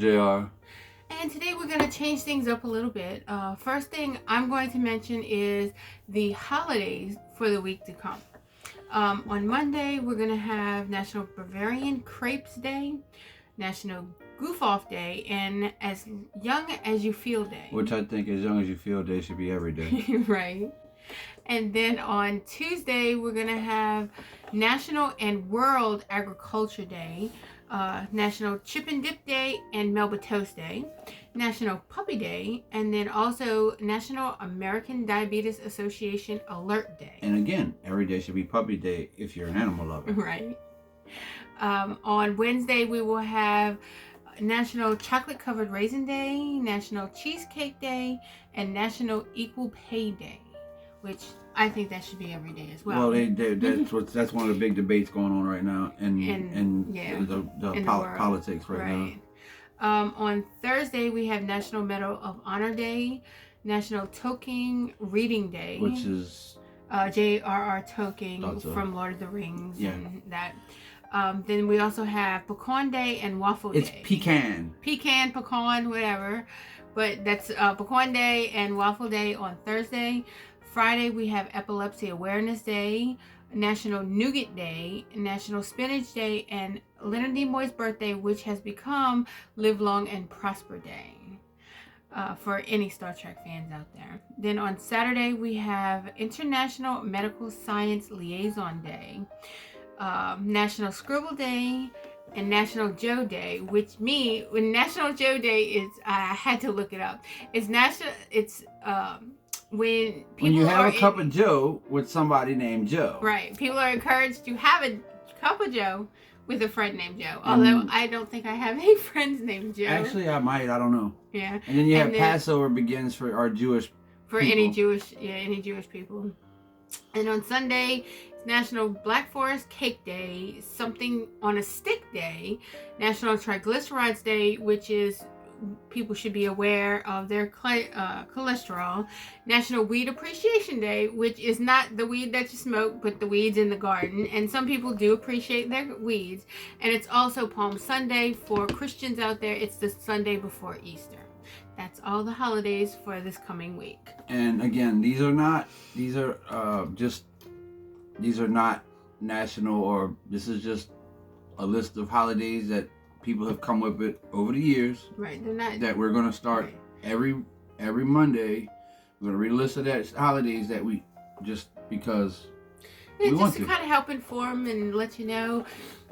JR. And today we're going to change things up a little bit. First thing I'm going to mention is the holidays for the week to come. On Monday, we're going to have National Bavarian Crepes Day, National Goof Off Day, and As Young as You Feel Day. Which I think As Young as You Feel Day should be every day. Right. And then on Tuesday, we're going to have National and World Agriculture Day, National Chip and Dip Day and Melba Toast Day, National Puppy Day, and then also National American Diabetes Association Alert Day. And again, every day should be Puppy Day if you're an animal lover. Right. On Wednesday, we will have National Chocolate Covered Raisin Day, National Cheesecake Day, and National Equal Pay Day, which I think that should be every day as well. Well, that's one of the big debates going on right now in the politics right now. On Thursday, we have National Medal of Honor Day, National Tolkien Reading Day, which is J.R.R. Tolkien from Lord of the Rings and that. Then we also have Pecan Day and Waffle Day. It's pecan, whatever. But that's Pecan Day and Waffle Day on Thursday. Friday, we have Epilepsy Awareness Day, National Nougat Day, National Spinach Day, and Leonard Nimoy's birthday, which has become Live Long and Prosper Day for any Star Trek fans out there. Then on Saturday, we have International Medical Science Liaison Day, National Scribble Day, and National Joe Day, when National Joe Day is, I had to look it up. When you have a cup of Joe with somebody named Joe. Right. People are encouraged to have a cup of Joe with a friend named Joe. Although I don't think I have any friends named Joe. Actually, I might. I don't know. Yeah. And then you have Passover begins for our Jewish people. Any Jewish people. And on Sunday, it's National Black Forest Cake Day, Something on a Stick Day, National Triglycerides Day, which is people should be aware of their cholesterol, National Weed Appreciation Day, which is not the weed that you smoke, but the weeds in the garden. And some people do appreciate their weeds. And it's also Palm Sunday for Christians out there. It's the Sunday before Easter. That's all the holidays for this coming week. And again, these are not national, or this is just a list of holidays that people have come up with over the years. Right, they're not. That we're going to start every Monday. We're going to read a list of that holidays that we just because we want to. Just to kind of help inform and let you know.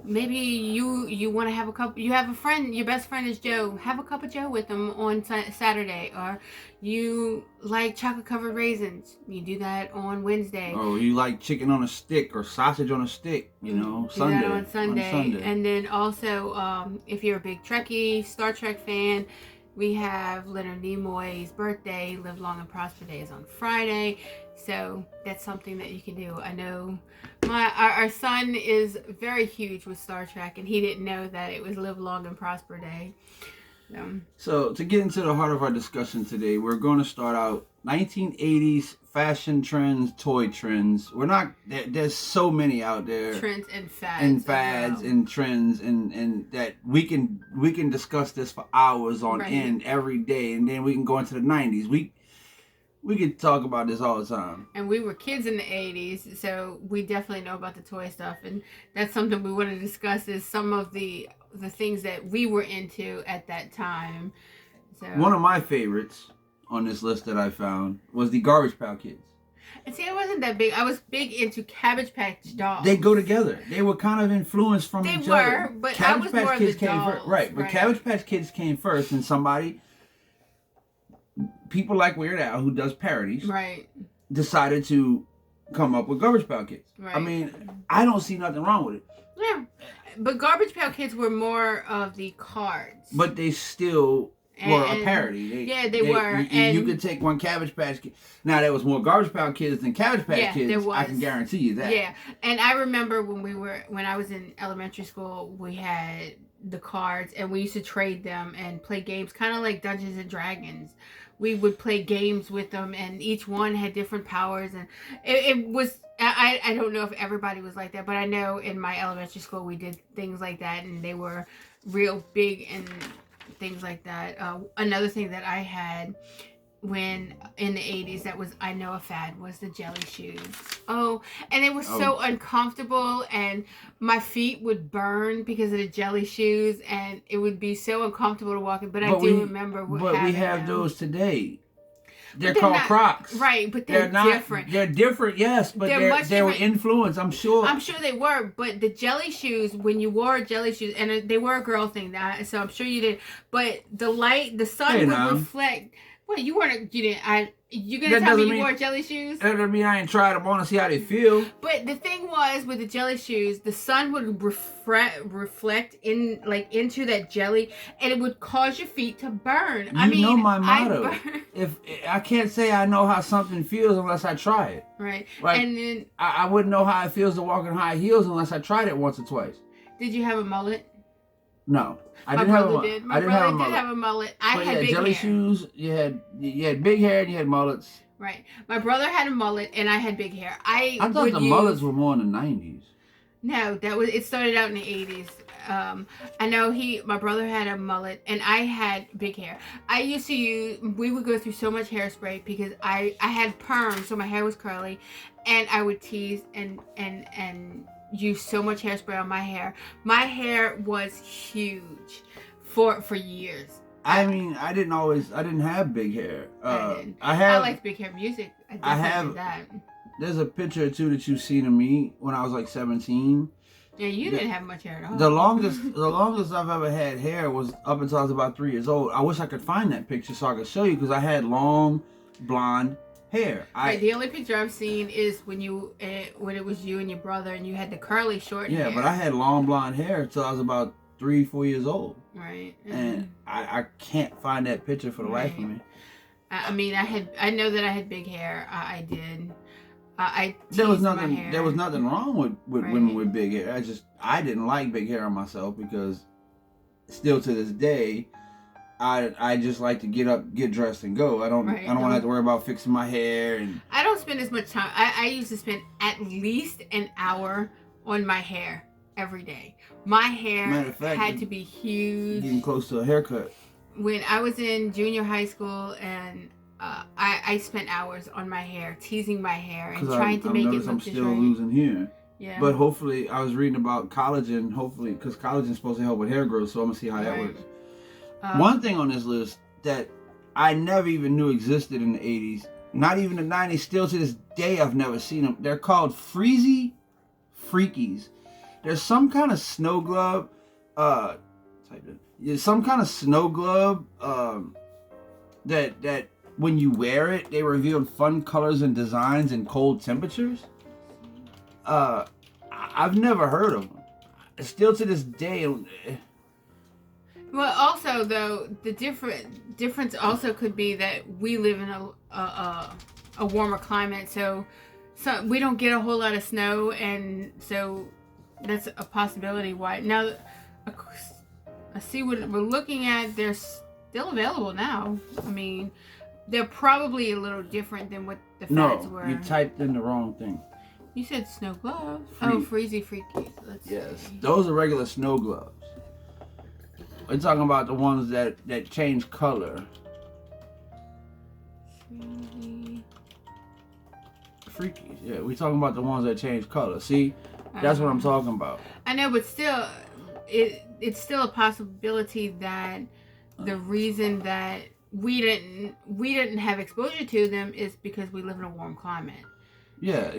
Maybe you want to have a cup. You have a friend. Your best friend is Joe. Have a cup of Joe with them on Saturday. Or you like chocolate covered raisins. You do that on Wednesday. Or you like chicken on a stick or sausage on a stick. Sunday. That on Sunday. And then also, if you're a big Trekkie, Star Trek fan, we have Leonard Nimoy's birthday, Live Long and Prosper Day, is on Friday. So that's something that you can do. I know our son is very huge with Star Trek, and he didn't know that it was Live Long and Prosper Day. So to get into the heart of our discussion today, we're going to start out 1980s fashion trends, toy trends. There's so many out there. Trends and fads. And trends and that we can discuss this for hours on end every day, and then we can go into the 90s. We could talk about this all the time. And we were kids in the 80s, so we definitely know about the toy stuff. And that's something we want to discuss, is some of the things that we were into at that time. So one of my favorites on this list that I found was the Garbage Pail Kids. And see, I wasn't that big. I was big into Cabbage Patch dolls. They go together. They were kind of influenced from each other. They were, but Cabbage I was Patch more Kids of the came dolls. First. Right, but Cabbage Patch Kids came first, and people like Weird Al, who does parodies, decided to come up with Garbage Pail Kids. Right. I mean, I don't see nothing wrong with it. Yeah, but Garbage Pail Kids were more of the cards. But they still were a parody. They were. You could take one Cabbage Patch Kid. Now, there was more Garbage Pail Kids than Cabbage Patch Kids. There was. I can guarantee you that. Yeah, and I remember when I was in elementary school, we had the cards, and we used to trade them and play games, kind of like Dungeons and Dragons. We would play games with them, and each one had different powers, and it was, I don't know if everybody was like that, but I know in my elementary school we did things like that, and they were real big and things like that. Another thing that I had when in the 80s that was, I know, a fad was the jelly shoes. Oh, and they were so uncomfortable, and my feet would burn because of the jelly shoes, and it would be so uncomfortable to walk in. But I do remember what But we have those today. They're called Crocs. Right, but they're not different. They're different, yes, but they were influenced, I'm sure. I'm sure they were, but the jelly shoes, when you wore jelly shoes, and they were a girl thing, so I'm sure you did, but the sun would reflect. Well, you didn't. You gonna tell me you wore jelly shoes? That doesn't mean I ain't tried them on to see how they feel. But the thing was, with the jelly shoes, the sun would reflect into that jelly, and it would cause your feet to burn. You know my motto. If I can't say I know how something feels unless I try it. Right. Like, and then I wouldn't know how it feels to walk in high heels unless I tried it once or twice. Did you have a mullet? No. My brother did have a mullet. I had big jelly hair. Shoes. You had big hair and you had mullets. Right. My brother had a mullet and I had big hair. I thought the mullets were more in the 90s. No, it started out in the 80s. I know my brother had a mullet and I had big hair. We would go through so much hairspray because I had perms, so my hair was curly, and I would tease and use so much hairspray on my hair. My hair was huge for years. I mean, I didn't have big hair. I liked big hair music. I did that. There's a picture or two that you've seen of me when I was like 17. Yeah, you didn't have much hair at all. The longest I've ever had hair was up until I was about 3 years old. I wish I could find that picture so I could show you, because I had long blonde hair. The only picture I've seen is when it was you and your brother, and you had the curly short hair. Yeah, but I had long blonde hair until I was about 3-4 years old. Right. And I can't find that picture for the life of me. I mean, I know that I had big hair. I did. There was nothing wrong with women with big hair. I didn't like big hair on myself, because still to this day, I just like to get up, get dressed, and go. I don't want to have to worry about fixing my hair. And I don't spend as much time. I used to spend at least an hour on my hair every day. My hair had to be huge. Getting close to a haircut. When I was in junior high school, and I spent hours on my hair, teasing my hair and trying to make it look I'm still losing hair. Yeah. But hopefully, I was reading about collagen. Hopefully, because collagen is supposed to help with hair growth, so I'm gonna see how that works. One thing on this list that I never even knew existed in the 80s, not even the 90s, still to this day I've never seen them. They're called Freezy Freakies. There's some kind of snow glove, some kind of snow glove that when you wear it, they reveal fun colors and designs in cold temperatures. I've never heard of them. Still to this day. Well, also though, the difference also could be that we live in a warmer climate, so we don't get a whole lot of snow, and so that's a possibility why. Now, I see what we're looking at. They're still available now. I mean, they're probably a little different than what the fads were. No, you typed in the wrong thing. You said snow gloves. Freezy Freakies. Let's see. Those are regular snow gloves. We're talking about the ones that change color. Freakies. Yeah, we're talking about the ones that change color. See, that's what I'm talking about. I know, but still, it's still a possibility that the reason that we didn't have exposure to them is because we live in a warm climate. Yeah,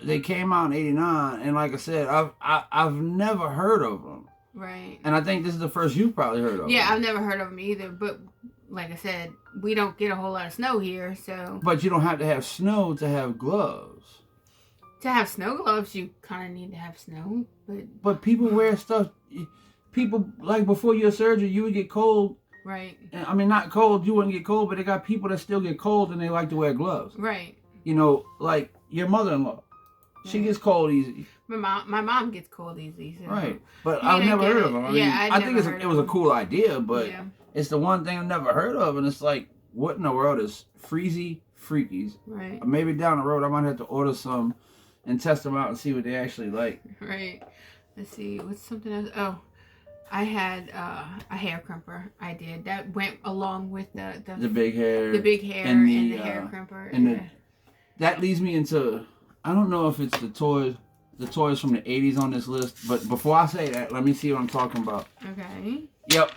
they came out in '89, and like I said, I've never heard of them. Right. And I think this is the first you've probably heard of them. Yeah, I've never heard of them either. But like I said, we don't get a whole lot of snow here, so. But you don't have to have snow to have gloves. To have snow gloves, you kind of need to have snow. But people wear stuff. People, like before your surgery, you would get cold. Right. I mean, not cold, you wouldn't get cold, but they got people that still get cold and they like to wear gloves. Right. You know, like your mother-in-law. She gets cold easy. My mom gets cold easy. So. Right. But I've never heard of them. I think it was a cool idea, but it's the one thing I've never heard of. And it's like, what in the world is Freezy Freakies? Right. Maybe down the road I might have to order some and test them out and see what they actually like. Right. Let's see. What's something else? Oh. I had a hair crimper. I did. That went along with the big hair. The big hair and the hair crimper. And that leads me into, I don't know if it's the toys from the 80s on this list, but before I say that, let me see what I'm talking about. Okay. Yep.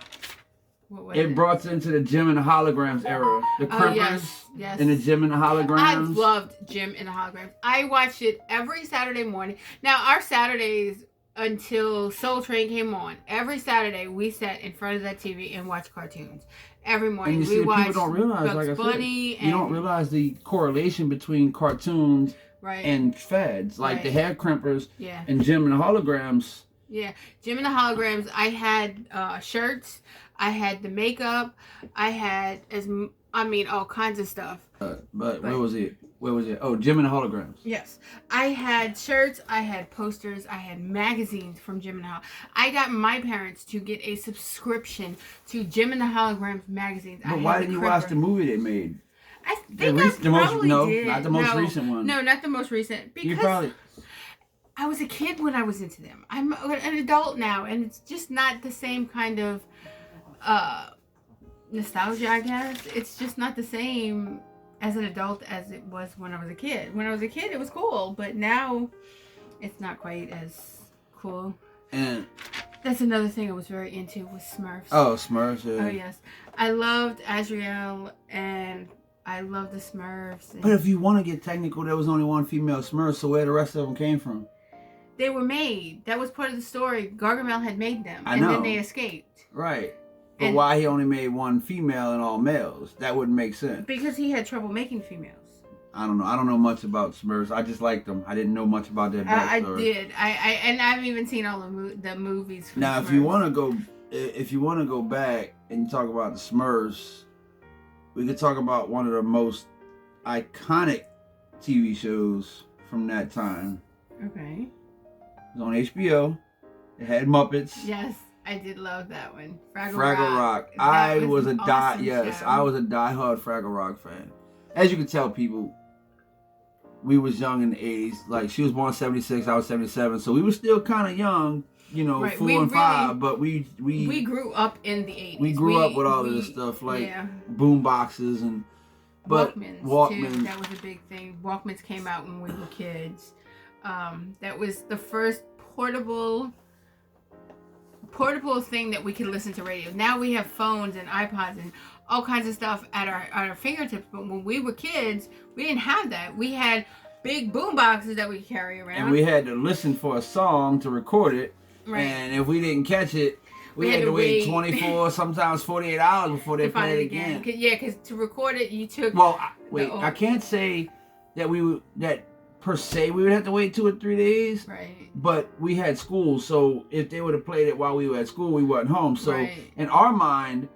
What was it brought us into the Gym and the Holograms era. The Crimpers yes. and the Gym and the Holograms. I loved Gym and the Holograms. I watched it every Saturday morning. Now, our Saturdays until Soul Train came on, every Saturday we sat in front of that TV and watched cartoons. Every morning. And you see, we watched people don't realize, Bugs like I Bunny said, you don't realize the correlation between cartoons and fads. Like the hair crimpers and Gym and the Holograms. Yeah, Gym and the Holograms. I had shirts. I had the makeup. I had all kinds of stuff. But where was it? Oh, Gym and the Holograms. Yes, I had shirts. I had posters. I had magazines from Gym and the Holograms. I got my parents to get a subscription to Gym and the Holograms magazines. But why didn't you watch the movie they made? I think I probably did. Not the most recent one. No, not the most recent. Because I was a kid when I was into them. I'm an adult now, and it's just not the same kind of nostalgia, I guess. It's just not the same as an adult as it was when I was a kid. When I was a kid, it was cool, but now it's not quite as cool. And that's another thing I was very into was Smurfs. Oh, Smurfs, yeah. Oh, yes. I loved Azrael, and I loved the Smurfs. But if you want to get technical, there was only one female Smurf, so where the rest of them came from? They were made. That was part of the story. Gargamel had made them, I know. And then they escaped. Right. But why he only made one female and all males? That wouldn't make sense. Because he had trouble making females. I don't know. I don't know much about Smurfs. I just liked them. I didn't know much about their backstory. I did. And I've even seen all the movies. From now, Smurfs. if you want to go back and talk about the Smurfs, we could talk about one of the most iconic TV shows from that time. Okay. It was on HBO. It had Muppets. Yes. I did love that one. Fraggle Rock. I was a diehard Fraggle Rock fan. As you can tell, people, we was young in the 80s. Like, she was born 76, I was 77, so we were still kind of young, 4 and 5, but we grew up in the 80s. We grew up with all of this stuff, like boom boxes and Walkmans too. That was a big thing. Walkmans came out when we were kids. That was the first portable thing that we could listen to radio. Now we have phones and iPods and all kinds of stuff at our fingertips. But when we were kids, we didn't have that. We had big boom boxes that we carry around. And we had to listen for a song to record it. Right. And if we didn't catch it, we had to wait 24, sometimes 48 hours before they played it again. Because to record it, you took... Well, I can't say that per se we would have to wait 2 or 3 days. Right. But we had school, so if they would have played it while we were at school, we weren't home. So in our mind,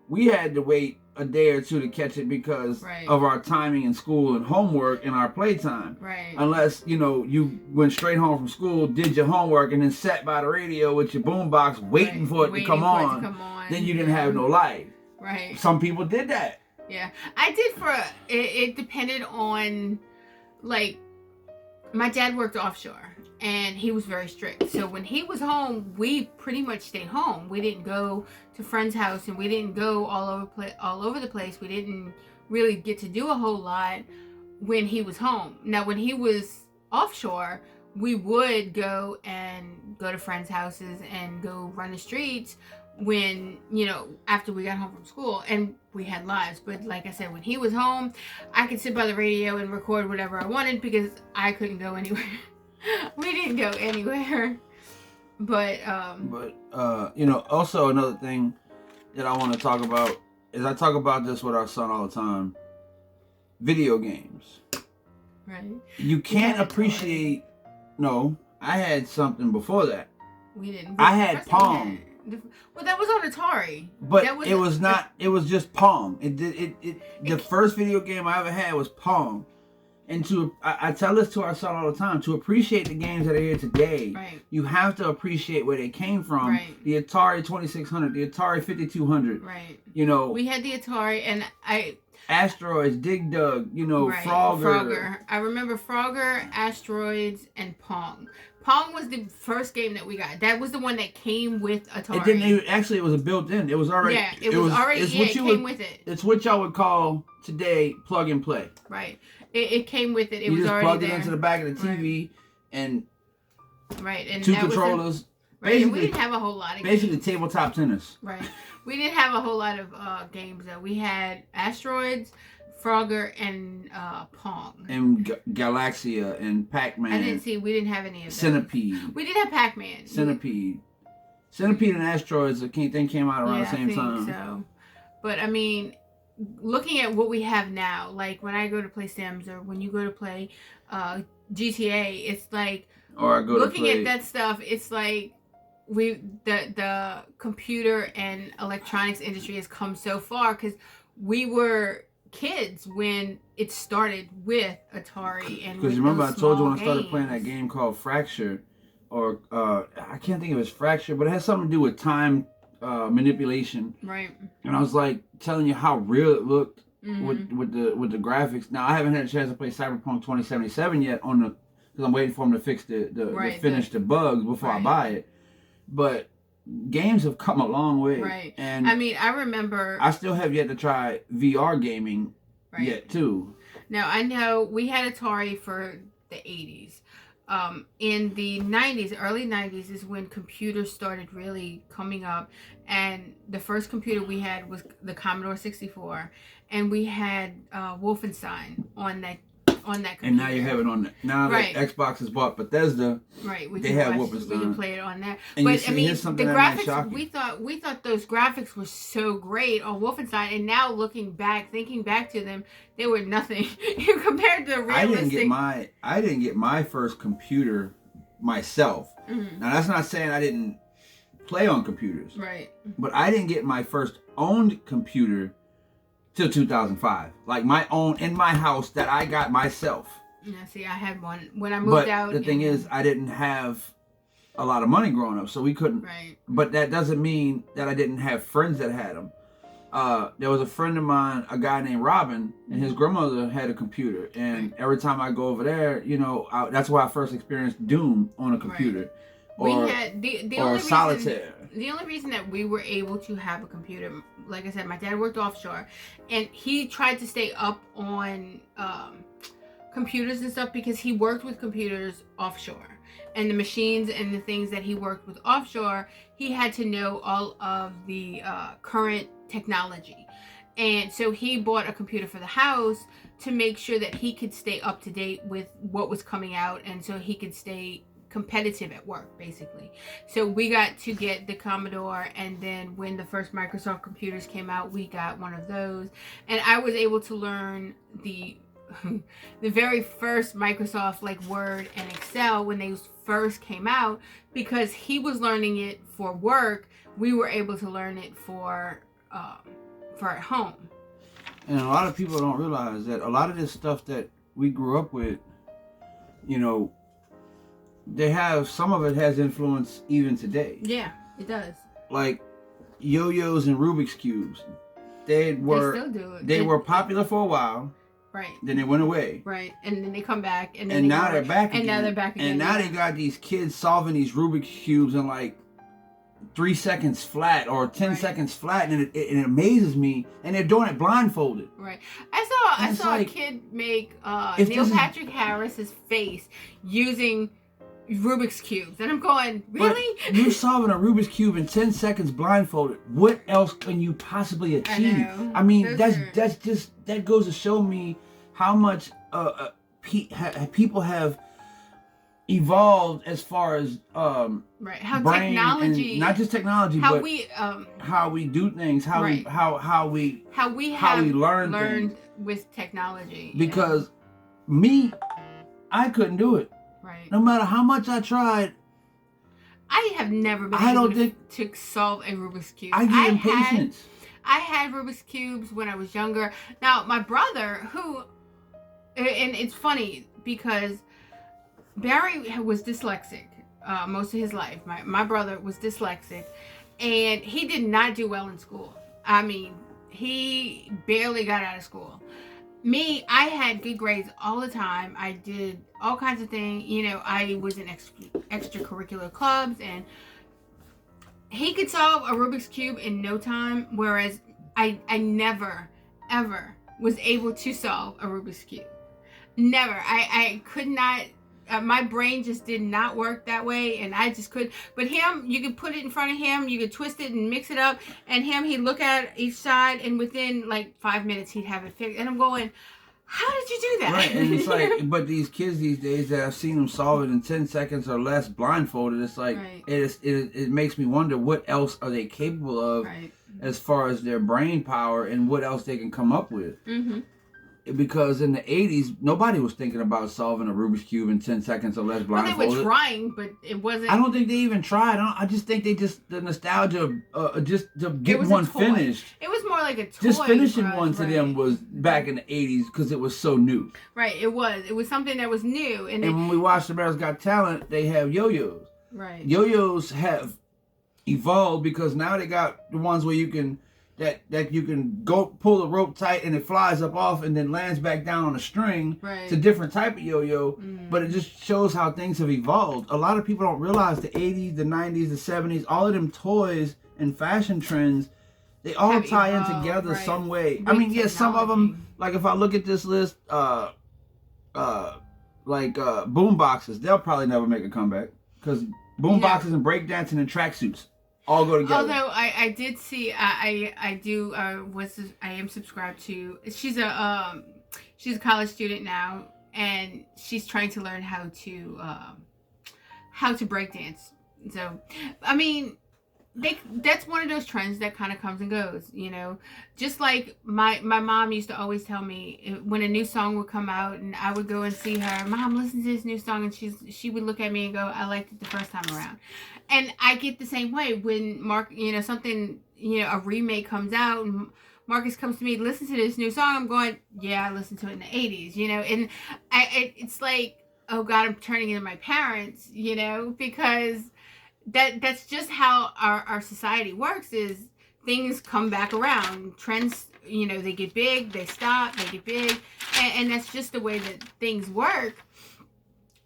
we had to wait a day or two to catch it because of our timing in school and homework and our playtime. Right. Unless, you went straight home from school, did your homework, and then sat by the radio with your boombox waiting for it to come on. Then you didn't have no life. Right. Some people did that. Yeah. I did it depended on, like, my dad worked offshore and he was very strict. So when he was home, we pretty much stayed home. We didn't go to friends' house and we didn't go all over the place. We didn't really get to do a whole lot when he was home. Now, when he was offshore, we would go to friends' houses and go run the streets when, after we got home from school, and we had lives. But like I said, when he was home, I could sit by the radio and record whatever I wanted because I couldn't go anywhere. We didn't go anywhere. But also another thing that I want to talk about is I talk about this with our son all the time. Video games. Right. You can't appreciate... No, I had something before that. We didn't. I had Pong. Well, that was on Atari. But it was not. It was just Pong. The first video game I ever had was Pong. And I tell this to our son all the time. To appreciate the games that are here today, you have to appreciate where they came from. Right. The Atari 2600, the Atari 5200. Right. We had the Atari, and Asteroids, Dig Dug, you know, right. Frogger. I remember Frogger, Asteroids, and Pong. Pong was the first game that we got. That was the one that came with Atari. It didn't actually. It was a built-in. It was already. Yeah, it was already. It came with it. It's what y'all would call today plug and play. Right. It came with it. It you was already there. You just plugged it into the back of the TV and. Right, and two controllers. Right, and we didn't have a whole lot of basically games. tabletop tennis. Right, we didn't have a whole lot of games though. We had Asteroids, Frogger, and Pong. And Galaxia and Pac-Man. We didn't have any of those. Centipede. We did have Pac-Man. Centipede and Asteroids, I think, came out around the same time. So, but I mean, looking at what we have now, like when I go to play Sims or when you go to play GTA, it's like. Or I go looking at that stuff, it's like the computer and electronics industry has come so far because we were kids when it started with Atari and because remember I told you when I started playing that game called Fracture, or I can't think of it as Fracture, but it has something to do with time manipulation. Right. And I was like telling you how real it looked with the graphics. Now I haven't had a chance to play Cyberpunk 2077 yet because I'm waiting for them to fix the bugs before I buy it. But games have come a long way. Right. And I mean, I remember. I still have yet to try VR gaming yet, too. Now, I know we had Atari for the 80s. In the 90s, early 90s is when computers started really coming up. And the first computer we had was the Commodore 64. And we had Wolfenstein on that computer. And now you have it on now that Xbox has bought Bethesda. Right, they have Wolfenstein. We can play it on that. And but I mean, the graphics we thought those graphics were so great on Wolfenstein, and now thinking back to them, they were nothing compared to the realistic. I didn't get my first computer myself. Mm-hmm. Now that's not saying I didn't play on computers. Right. But I didn't get my first owned computer till 2005, like my own in my house that I got myself. Yeah, see, I had one when I moved out. But the thing is, I didn't have a lot of money growing up, so we couldn't. Right. But that doesn't mean that I didn't have friends that had them. There was a friend of mine, a guy named Robin, and his grandmother had a computer. And every time I go over there, you know, that's where I first experienced Doom on a computer. Right. Or, we had the or only Solitaire. The only reason that we were able to have a computer, like I said, my dad worked offshore, and he tried to stay up on computers and stuff because he worked with computers offshore. And the machines and the things that he worked with offshore, he had to know all of the current technology. And so he bought a computer for the house to make sure that he could stay up to date with what was coming out, and so he could stay competitive at work, basically. So we got to get the Commodore, and then when the first Microsoft computers came out, we got one of those, and I was able to learn the very first Microsoft, like Word and Excel, when they first came out, because he was learning it for work. We were able to learn it for at home. And a lot of people don't realize that a lot of this stuff that we grew up with, you know, some of it has influence even today. Yeah, it does. Like Yo-Yos and Rubik's Cubes. They still do it. They were popular for a while. Right. Then they went away. Right. And then they come back. And now they're back again. And now they're back again. And now they got these kids solving these Rubik's Cubes in like 3 seconds flat or 10 seconds flat, and it amazes me. And they're doing it blindfolded. Right. I saw a kid make Neil Patrick Harris's face using Rubik's Cubes, and I'm going, really? But you're solving a Rubik's Cube in 10 seconds blindfolded. What else can you possibly achieve? I mean, that goes to show me how much people have evolved as far as how technology, not just technology, but how we do things, how we learn things with technology. Because I couldn't do it. Right. No matter how much I tried, I have never been able to solve a Rubik's Cube. I get impatient. I had Rubik's Cubes when I was younger. Now, my brother, and it's funny because Barry was dyslexic most of his life. My brother was dyslexic, and he did not do well in school. I mean, he barely got out of school. me, I had good grades all the time. I did all kinds of things. You know, I was in extracurricular clubs, and he could solve a Rubik's Cube in no time, whereas I never, ever was able to solve a Rubik's Cube. Never. I could not. My brain just did not work that way, and I just could. But him, you could put it in front of him, you could twist it and mix it up, and he'd look at each side, and within like 5 minutes he'd have it fixed. And I'm going, how did you do that? Right, and it's like, but these kids these days that I've seen them solve it in 10 seconds or less blindfolded, it's like, right. it makes me wonder what else are they capable of, right. as far as their brain power and what else they can come up with. Mm-hmm. Because in the 80s, nobody was thinking about solving a Rubik's Cube in 10 seconds or less blindfolded. Well, they were trying, but it wasn't. I don't think they even tried. I just think they the nostalgia of just to get one finished. It was more like a toy. Just finishing one to them was back in the 80s because it was so new. Right, it was. It was something that was new. And when we watched America's Got Talent, they have yo-yos. Right. Yo-yos have evolved because now they got the ones where you can that you can go pull the rope tight and it flies up off and then lands back down on a string. Right. It's a different type of yo-yo, but it just shows how things have evolved. A lot of people don't realize the 80s, the 90s, the 70s, all of them toys and fashion trends, they all tie in together some way. I mean, yes, some of them, like if I look at this list, boom boxes, they'll probably never make a comeback because boom boxes and breakdancing and tracksuits all go together. Although I did see, I am subscribed to. She's a college student now, and she's trying to learn how to break dance. So, I mean, that's one of those trends that kind of comes and goes, you know. Just like my mom used to always tell me when a new song would come out, and I would go and see her, Mom, listen to this new song, and she would look at me and go, I liked it the first time around. And I get the same way when a remake comes out and Marcus comes to me, listen to this new song, I'm going, yeah, I listened to it in the 80s, you know. And it's like, oh God, I'm turning into my parents, you know, because that's just how our society works, is things come back around. Trends, you know, they get big, they stop, they get big, and that's just the way that things work.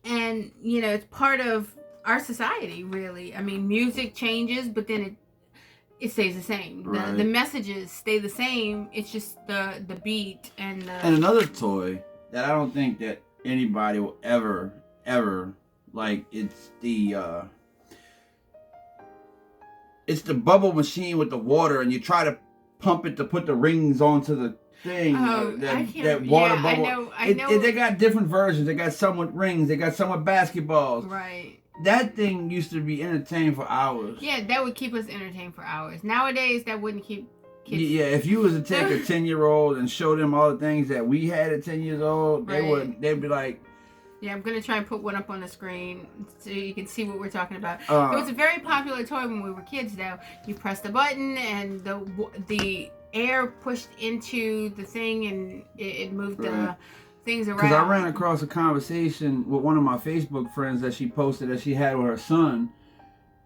And, you know, it's part of our society, really. I mean, music changes, but then it stays the same. The messages stay the same. It's just the beat and another toy that I don't think that anybody will ever like, it's the bubble machine with the water, and you try to pump it to put the rings onto the thing. That water bubble. I know. They got different versions. They got some with rings. They got some with basketballs. Right. That thing used to be entertained for hours. Yeah, that would keep us entertained for hours. Nowadays, that wouldn't keep kids. Yeah, if you was to take a 10-year-old and show them all the things that we had at 10 years old, they'd be like... Yeah, I'm going to try and put one up on the screen so you can see what we're talking about. It was a very popular toy when we were kids, though. You press the button and the air pushed into the thing and it moved the things around. Because I ran across a conversation with one of my Facebook friends that she posted that she had with her son,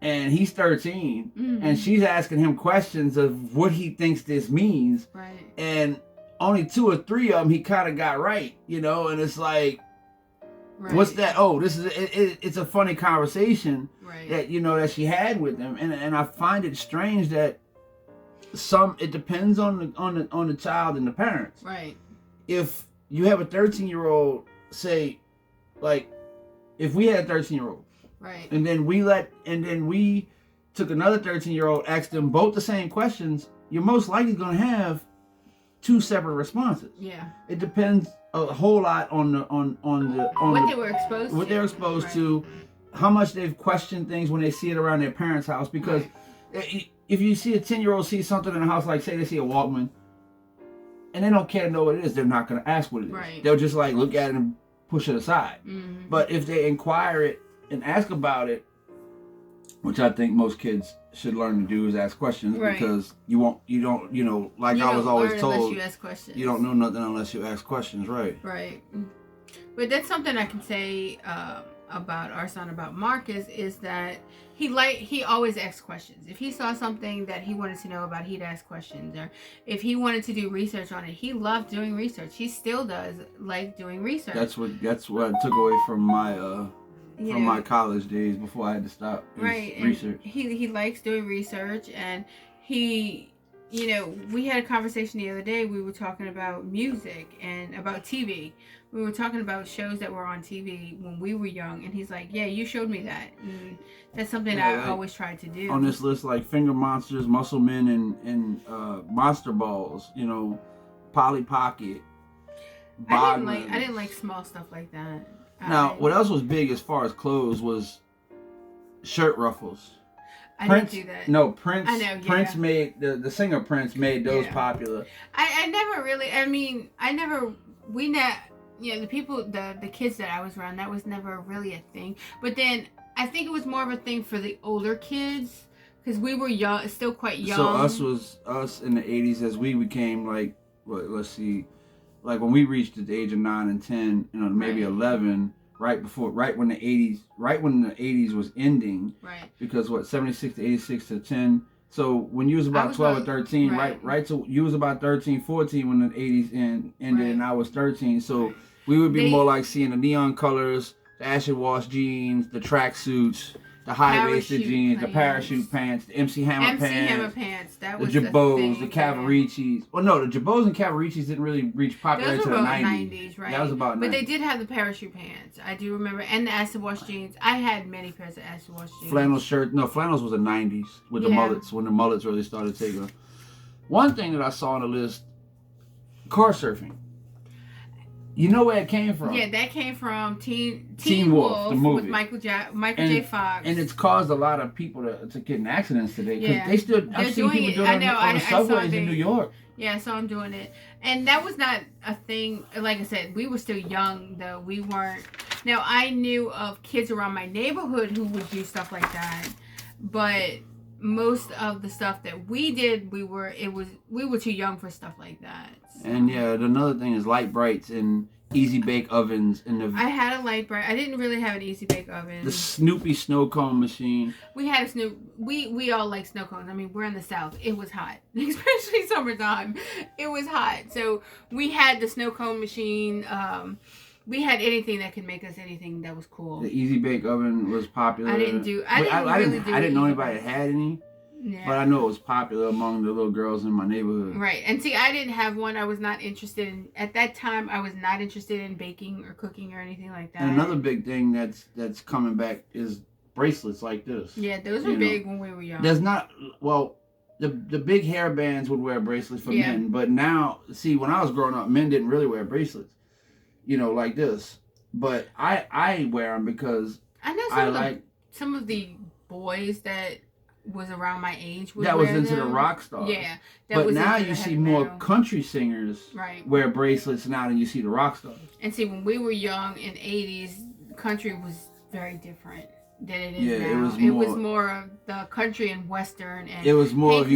and he's 13, and she's asking him questions of what he thinks this means. Right. And only 2 or 3 of them he kind of got right, you know, and it's like... Right. What's that? Oh, this is it's a funny conversation that, you know, that she had with him, and I find it strange that it depends on the child and the parents. Right. If you have a 13-year-old, say, like, if we had a 13-year-old, right, and then we took another 13-year-old, asked them both the same questions, you're most likely going to have 2 separate responses. Yeah. It depends a whole lot on what they were exposed to, how much they've questioned things when they see it around their parents' house. Because if you see a 10-year-old see something in the house, like say they see a Walkman, and they don't care to know what it is, they're not going to ask what it is. Right. They'll just like look at it and push it aside. Mm-hmm. But if they inquire it and ask about it, which I think most kids should learn to do, is ask questions, because I was always told, unless you ask questions. You don't know nothing unless you ask questions, right? Right. But that's something I can say about our son, about Marcus, is that he always asks questions. If he saw something that he wanted to know about, he'd ask questions. Or if he wanted to do research on it, he loved doing research. He still does like doing research. That's what I took away from my college days before I had to stop. Research. He likes doing research, and he, we had a conversation the other day. We were talking about music and about TV. We were talking about shows that were on TV when we were young, and he's like, "Yeah, you showed me that." And that's something I always tried to do. On this list, like Finger Monsters, Muscle Men, and Monster Balls. Polly Pocket. I didn't like small stuff like that. Now, what else was big as far as clothes was shirt ruffles. Didn't do that. No, Prince. I know, yeah. Prince made the singer Prince made those popular. I never really. The people, the kids that I was around, that was never really a thing. But then I think it was more of a thing for the older kids because we were young, still quite young. So us in the 80s as we became like, let's see, like when we reached the age of 9 and 10, maybe 11. Right when the 80s was ending. Right. Because 76 to 86 to 10. So when you was about 12 or 13, right? So you was about 13, 14 when the 80s ended, and I was 13. So we would be more like seeing the neon colors, the acid wash jeans, the track suits, the high-waisted jeans, the parachute pants, the MC Hammer pants. That was the Jabos, the Cavaricis. Well, no, the Jabos and Cavaricis didn't really reach popularity until the 90s. Right? That was about 90s. But they did have the parachute pants. I do remember. And the acid wash jeans. I had many pairs of acid wash jeans. Flannel shirt. No, flannels was the 90s with the mullets, when the mullets really started taking. One thing that I saw on the list, car surfing. You know where it came from? Yeah, that came from Teen Wolf, the movie with Michael J. Fox. And it's caused a lot of people to get in accidents today because I've seen people doing it on the subways in New York. Yeah, I saw them doing it, and that was not a thing. Like I said, we were still young though. We weren't. Now I knew of kids around my neighborhood who would do stuff like that, but most of the stuff that we did, we were too young for stuff like that. So. And another thing is light brights and easy bake ovens I had a light bright. I didn't really have an easy bake oven. The Snoopy snow cone machine. We had a we all like snow cones. I mean, we're in the South. It was hot, especially summertime. It was hot, so we had the snow cone machine. We had anything that could make us anything that was cool. The easy bake oven was popular. I didn't know anybody that had any. Yeah. But I know it was popular among the little girls in my neighborhood. Right. And see, I didn't have one. I was not interested in, at that time, I was not interested in baking or cooking or anything like that. And another big thing that's coming back is bracelets like this. Yeah, those were big when we were young. There's not, the big hair bands would wear bracelets for men. But now, see, when I was growing up, men didn't really wear bracelets, like this. But I wear them because I know some of the boys that was around my age that was into the rock stars. Yeah. But now you see more country singers wear bracelets now than you see the rock stars. And see, when we were young in 80s, country was very different than it is now. It was more of the country and western, and it was more of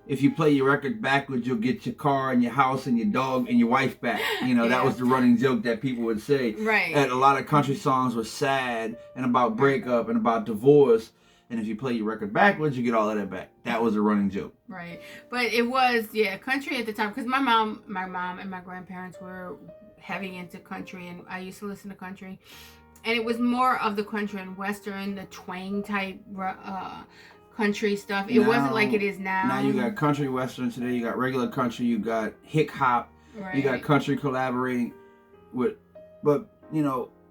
if you play your record backwards, you'll get your car and your house and your dog and your wife back. That was the running joke that people would say. Right. And a lot of country songs were sad and about breakup and about divorce. And if you play your record backwards, you get all of that back. That was a running joke. Right. But it was, country at the time. Because my mom and my grandparents were heavy into country. And I used to listen to country. And it was more of the country and western, the twang type country stuff. It wasn't like it is now. Now you got country western today. You got regular country. You got hip hop. You got country collaborating with, but the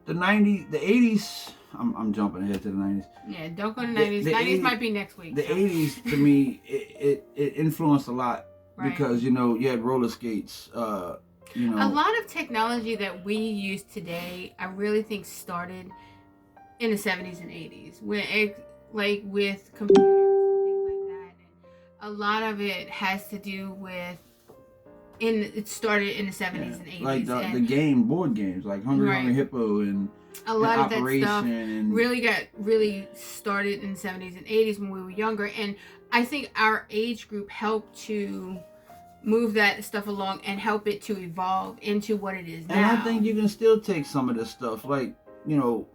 90s, the 80s. I'm jumping ahead to the 90s. Yeah, don't go to the 90s. The 90s might be next week. The 80s to me, it influenced a lot because you had roller skates. A lot of technology that we use today, I really think started in the 70s and 80s with computers and things like that. And a lot of it has to do with it started in the 70s and 80s. Like board games like Hungry Hippo and a lot of that stuff and really started in the 70s and 80s when we were younger. And I think our age group helped to move that stuff along and help it to evolve into what it is now. And I think you can still take some of this stuff, like, you know,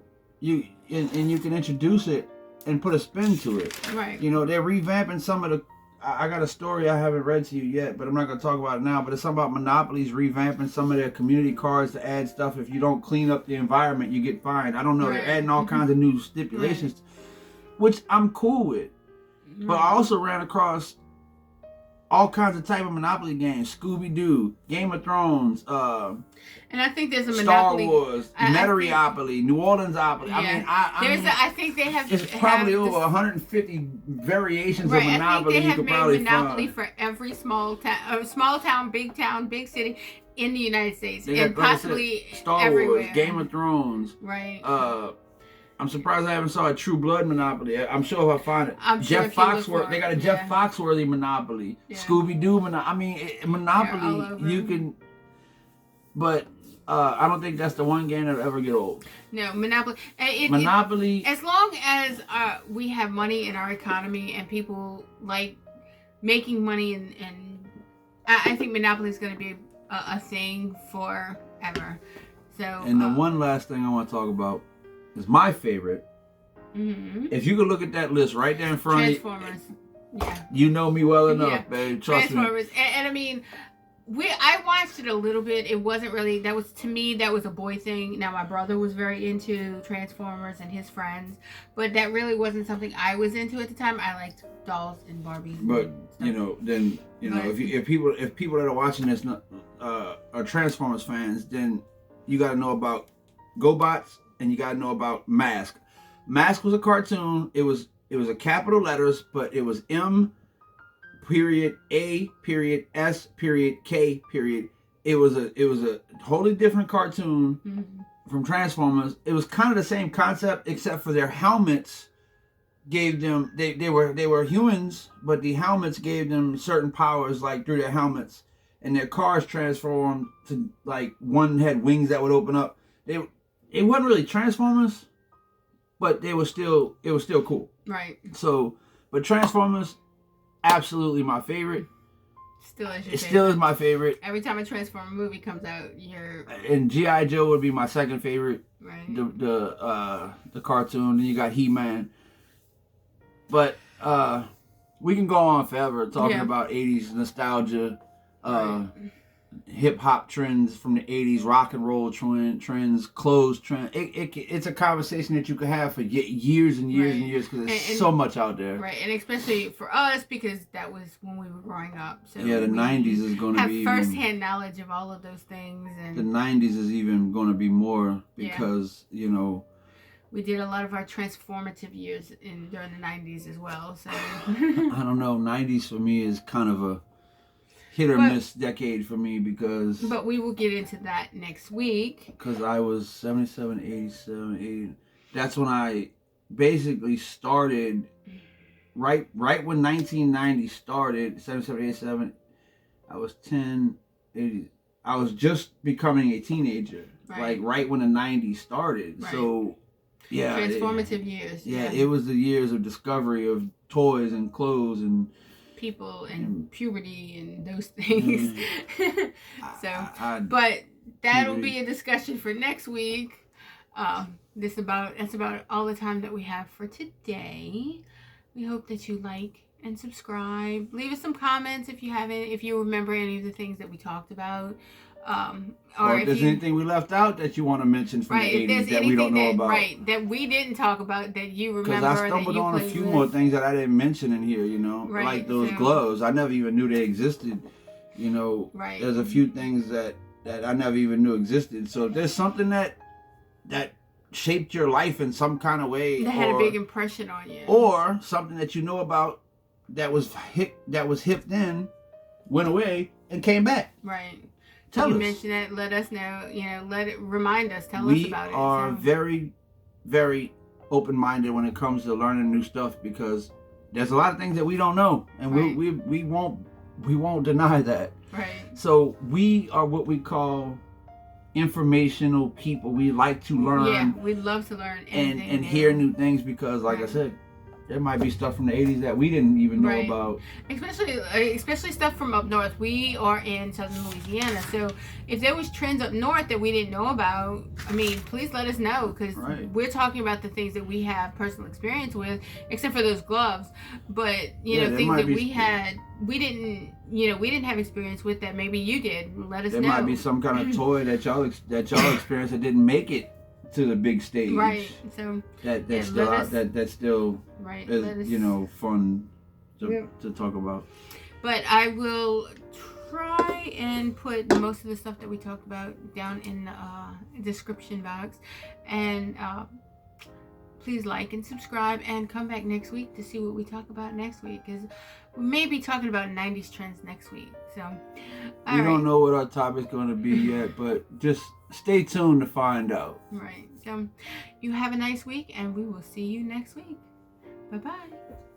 you can introduce it and put a spin to it. Right. You know, they're revamping some of the. I got a story I haven't read to you yet, but I'm not going to talk about it now. But it's something about Monopoly's revamping some of their community cards to add stuff. If you don't clean up the environment, you get fined. I don't know. Right. They're adding all kinds of new stipulations, which I'm cool with. But I also ran across all kinds of type of Monopoly games: Scooby-Doo, Game of Thrones, and I think there's a Star Monopoly, Wars, Metariopoly, New Orleans-opoly. Yeah. I think they have. It's probably over 150 variations of Monopoly. I think they have you could made probably Monopoly find. for every small town, big city in the United States, They and got, like I said, possibly Star everywhere. Wars, Game of Thrones. Right. I'm surprised I haven't saw a True Blood Monopoly. I'm sure if I find it. I'm sure Jeff if you look Foxworthy. for They got a it, Jeff Foxworthy Monopoly. Yeah. Scooby-Doo Monopoly. I mean, They're all Monopoly, over. you can. But I don't think that's the one game that'll ever get old. No, Monopoly. Monopoly. As long as we have money in our economy and people like making money, and I think Monopoly is going to be a thing forever. So. And the one last thing I want to talk about is my favorite. Mm-hmm. If you could look at that list right there in front of you. Transformers. Yeah. You know me well enough, babe. Trust Transformers. me. And I mean, I watched it a little bit. It wasn't really, to me, that was a boy thing. Now, my brother was very into Transformers and his friends, but that really wasn't something I was into at the time. I liked dolls and Barbies. But, and stuff. you know, then, you know, if people that are watching this are Transformers fans, then you got to know about Gobots and you got to know about Mask. Mask was a cartoon. It was a capital letters, but it was M. A. S. K. It was a wholly different cartoon from Transformers. It was kind of the same concept, except for their helmets gave them they were humans, but the helmets gave them certain powers, like through their helmets, and their cars transformed to, like, one had wings that would open up. It wasn't really Transformers, but it was still cool. Right. So, but Transformers, absolutely my favorite. Still is your favorite. It still is my favorite. Every time a Transformer movie comes out, you're... And G.I. Joe would be my second favorite. Right. The cartoon. Then you got He-Man. But we can go on forever talking about 80s nostalgia, hip-hop trends from the 80s, rock and roll trends, clothes trends. It's a conversation that you could have for years and years and years, because there's so much out there. Right, and especially for us, because that was when we were growing up. So yeah, the 90s is going to be... have first-hand knowledge of all of those things. And the 90s is even going to be more, because, you know... We did a lot of our transformative years during the 90s as well. So I don't know. 90s for me is kind of a hit or miss decade for me, because... But we will get into that next week. Because I was 77, 87, 80. That's when I basically started, right when 1990 started, 77, 87, I was 10, 80. I was just becoming a teenager. Like right when the 90s started. Right. So... Yeah, transformative years. Yeah, it was the years of discovery of toys and clothes and people and puberty and those things. But that'll be a discussion for next week. That's about all the time that we have for today. We hope that you like and subscribe. Leave us some comments if you remember any of the things that we talked about. Or if there's anything we left out that you want to mention from the 80s that we don't know about. Right, that we didn't talk about that you remember. Because I stumbled on a few more things that I didn't mention in here, you know. Right, like those gloves. I never even knew they existed. You know, there's a few things that I never even knew existed. So if there's something that shaped your life in some kind of way. That had a big impression on you. Or something that you know about that was hip then, went away, and came back. Right. Tell us. Mention it. Let us know. Let it remind us. Tell us about it. We are very, very open-minded when it comes to learning new stuff, because there's a lot of things that we don't know, and we won't deny that. Right. So we are what we call informational people. We like to learn. Yeah, we love to learn and hear new things, because, like I said, there might be stuff from the 80s that we didn't even know Right. about. Especially stuff from up north. We are in southern Louisiana, so if there was trends up north that we didn't know about, I mean, please let us know, because we're talking about the things that we have personal experience with, except for those gloves. But you know, things that we didn't have experience with that maybe you did. Let us know. There might be some kind of toy that y'all experienced that didn't make it to the big stage. Right. So that's still right. is, you know, fun to talk about. But I will try and put most of the stuff that we talked about down in the description box. And please like and subscribe, and come back next week to see what we talk about next week, because we may be talking about 90s trends next week. So we don't know what our topic's going to be yet, but just stay tuned to find out. Right. So you have a nice week, and we will see you next week. Bye-bye.